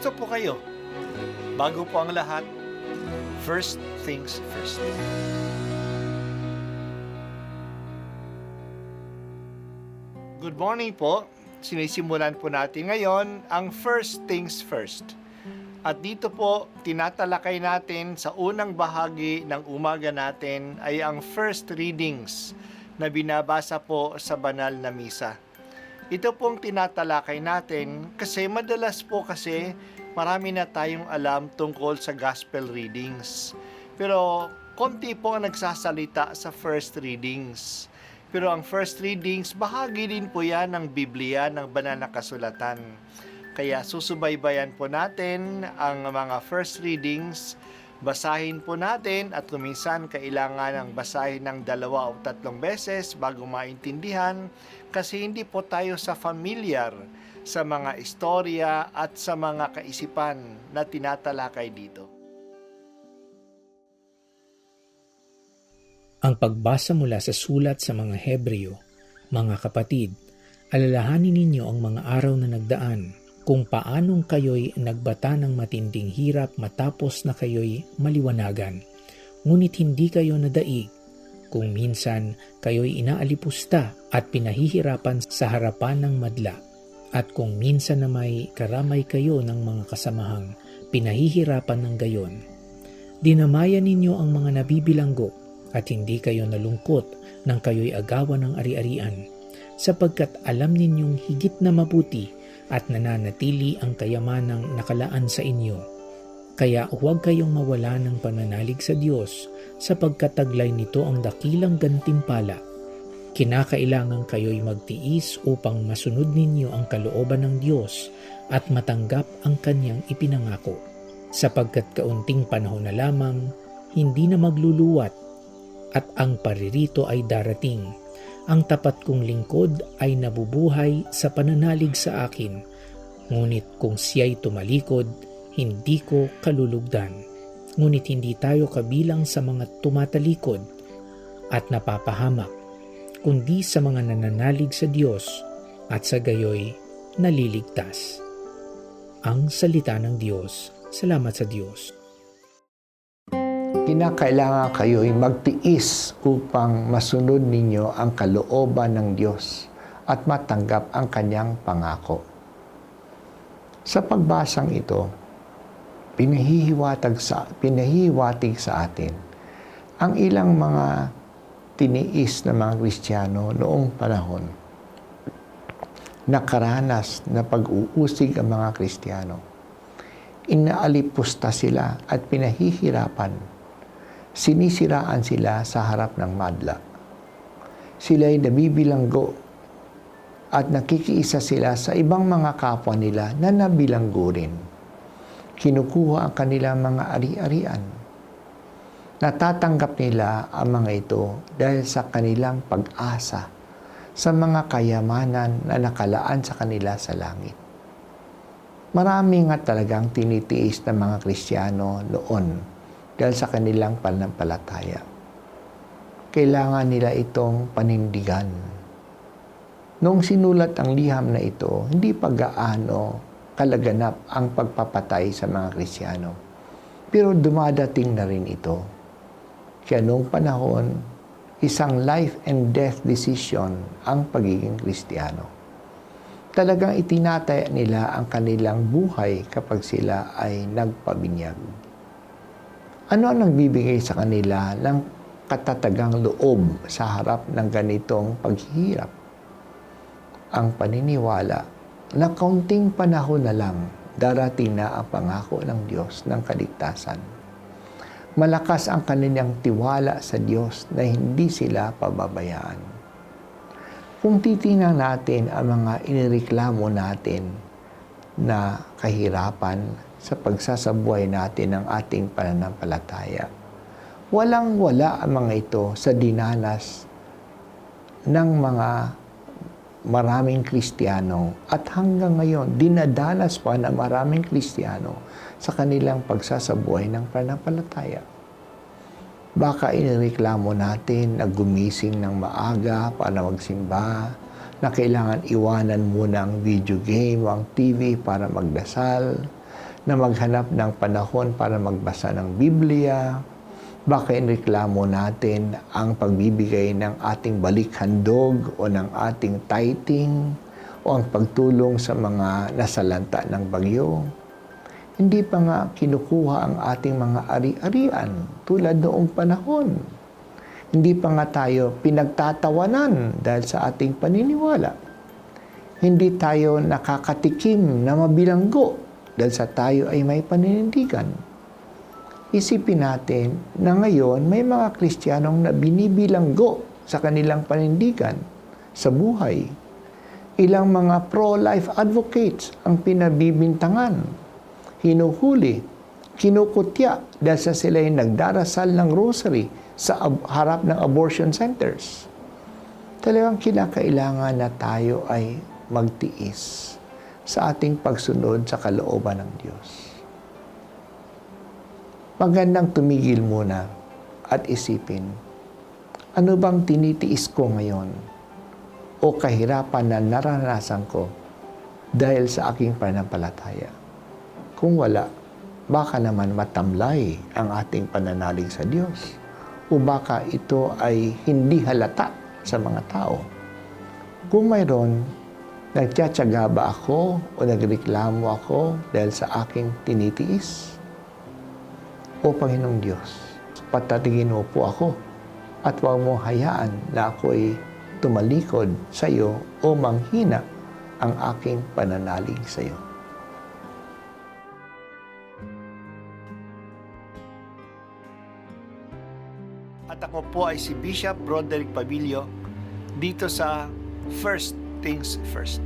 Kumusta po kayo? Bago po ang lahat, first things first. Good morning po. Sinisimulan po natin ngayon ang first things first. At dito po, tinatalakay natin sa unang bahagi ng umaga natin ay ang first readings na binabasa po sa banal na misa. Ito pong tinatalakay natin kasi madalas po kasi marami na tayong alam tungkol sa gospel readings. Pero konti po ang nagsasalita sa first readings. Pero ang first readings, bahagi din po yan ng Biblia, ng banal na kasulatan. Kaya susubaybayan po natin ang mga first readings, basahin po natin at kuminsan kailangan ng basahin ng 2 o 3 beses bago maintindihan kasi hindi po tayo familiar sa mga istorya at sa mga kaisipan na tinatalakay dito. Ang pagbasa mula sa sulat sa mga Hebreo, mga kapatid, alalahanin ninyo ang mga araw na nagdaan, kung paanong kayo'y nagbata ng matinding hirap matapos na kayo'y maliwanagan. Ngunit hindi kayo nadaig, kung minsan kayo'y inaalipusta at pinahihirapan sa harapan ng madla, at kung minsan na may karamay kayo ng mga kasamahang pinahihirapan ng gayon. Dinamayan ninyo ang mga nabibilanggo, at hindi kayo nalungkot nang kayo'y agawan ng ari-arian, sapagkat alam ninyong higit na mabuti at nananatili ang kayamanang nakalaan sa inyo. Kaya huwag kayong mawala ng pananalig sa Diyos, sapagkat taglay nito ang dakilang gantimpala. Kinakailangan kayo'y magtiis upang masunod ninyo ang kalooban ng Diyos at matanggap ang kanyang ipinangako. Sapagkat kaunting panahon na lamang, hindi na magluluwat, at ang paririto ay darating. Ang tapat kong lingkod ay nabubuhay sa pananalig sa akin. Ngunit kung siya'y tumalikod, hindi ko kalulugdan. Ngunit hindi tayo kabilang sa mga tumatalikod at napapahamak, kundi sa mga nananalig sa Diyos at sa gayoy naliligtas. Ang salita ng Diyos. Salamat sa Diyos. Kinakailangan kayo'y magtiis upang masunod ninyo ang kalooban ng Diyos at matanggap ang kanyang pangako. Sa pagbasang ito, pinahihiwatig sa atin ang ilang mga tiniis na mga Kristiyano noong panahon. Nakaranas na pag-uusig ang mga Kristiyano. Inaalipusta sila at pinahihirapan. Sinisiraan sila sa harap ng madla. Sila'y nabibilanggo at nakikiisa sila sa ibang mga kapwa nila na nabilanggo rin. Kinukuha ang kanilang mga ari-arian. Natatanggap nila ang mga ito dahil sa kanilang pag-asa sa mga kayamanan na nakalaan sa kanila sa langit. Marami nga talagang tinitiis ng mga Kristiyano noon dahil sa kanilang pananampalataya. Kailangan nila itong panindigan. Noong sinulat ang liham na ito, hindi pa gaano kalaganap ang pagpapatay sa mga Kristiyano. Pero dumadating na rin ito. Kaya noong panahon, isang life and death decision ang pagiging Kristiyano. Talagang itinataya nila ang kanilang buhay kapag sila ay nagpabinyag. Ano ang nagbibigay sa kanila ng katatagang loob sa harap ng ganitong paghihirap? Ang paniniwala na kaunting panahon na lang darating na ang pangako ng Diyos ng kaligtasan. Malakas ang kanilang tiwala sa Diyos na hindi sila pababayaan. Kung titingnan natin ang mga inireklamo natin na kahirapan sa pagsasabuhay natin ng ating pananampalataya, walang-wala ang mga ito sa dinanas ng mga maraming Kristiyano at hanggang ngayon dinadanas pa ng maraming Kristiyano sa kanilang pagsasabuhay ng pananampalataya. Baka inireklamo natin na gumising ng maaga para magsimba, na kailangan iwanan muna ang video game o ang TV para magdasal, na maghanap ng panahon para magbasa ng Biblia. Baka inireklamo natin ang pagbibigay ng ating balikhandog o ng ating tithing o ang pagtulong sa mga nasalanta ng bagyo. Hindi pa nga kinukuha ang ating mga ari-arian tulad noong panahon. Hindi pa nga tayo pinagtatawanan dahil sa ating paniniwala. Hindi tayo nakakatikim na mabilanggo dahil sa tayo ay may paninindigan. Isipin natin na ngayon may mga Kristiyanong na binibilanggo sa kanilang panindigan sa buhay. Ilang mga pro-life advocates ang pinabibintangan, hinuhuli, kinukutya dahil sa sila'y nagdarasal ng rosary sa harap ng abortion centers. Talagang kinakailangan na tayo ay magtiis sa ating pagsunod sa kalooban ng Diyos. Magandang tumigil muna at isipin, ano bang tinitiis ko ngayon o kahirapan na naranasan ko dahil sa aking pananampalataya? Kung wala, baka naman matamlay ang ating pananalig sa Diyos o baka ito ay hindi halata sa mga tao. Kung mayroon, nagtsatsaga ba ako o nagreklamo ako dahil sa aking tinitiis? O Panginoong Diyos, patatingin mo po ako at huwag mong hayaan na ako'y tumalikod sa iyo o manghina ang aking pananalig sa iyo. At ako po ay si Bishop Broderick Pabilio dito sa First Things First.